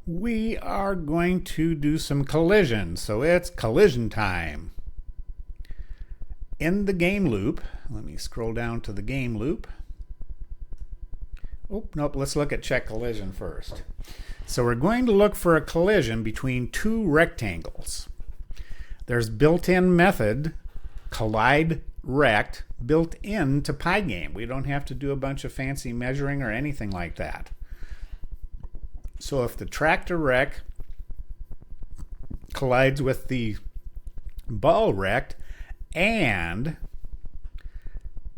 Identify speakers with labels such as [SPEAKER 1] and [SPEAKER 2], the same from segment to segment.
[SPEAKER 1] We are going to do some collision, so it's collision time. In the game loop, let me scroll down to the game loop. Oh, nope, let's look at check collision first. So we're going to look for a collision between two rectangles. There's built-in method collide rect built into PyGame. We don't have to do a bunch of fancy measuring or anything like that. So if the tractor rect collides with the ball rect and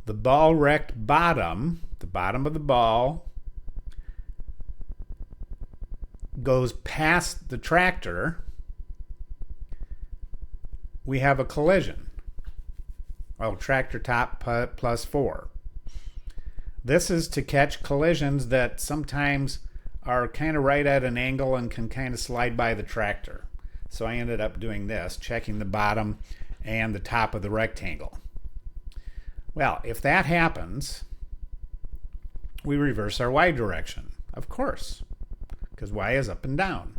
[SPEAKER 1] the ball rect bottom, the bottom of the ball, goes past the tractor, we have a collision. Oh, tractor top plus 4. This is to catch collisions that sometimes are kind of right at an angle and can kind of slide by the tractor. So I ended up doing this, checking the bottom and the top of the rectangle. Well, if that happens, we reverse our y direction, of course, because y is up and down.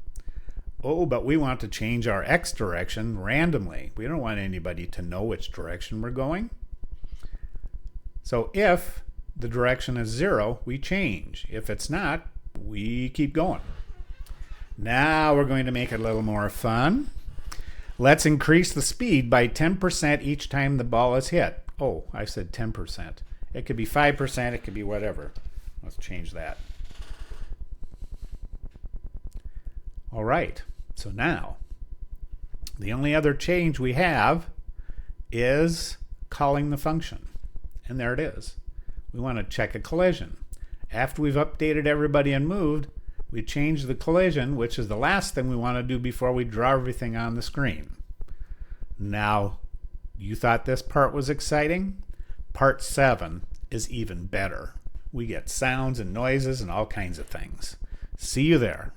[SPEAKER 1] Oh, but we want to change our x direction randomly. We don't want anybody to know which direction we're going. So if the direction is 0, we change. If it's not, we keep going. Now we're going to make it a little more fun. Let's increase the speed by 10% each time the ball is hit. Oh, I said 10%. It could be 5%, it could be whatever. Let's change that. All right, so now the only other change we have is calling the function. And there it is. We want to check a collision. After we've updated everybody and moved, we change the collision, which is the last thing we want to do before we draw everything on the screen. Now, you thought this part was exciting? Part 7 is even better. We get sounds and noises and all kinds of things. See you there.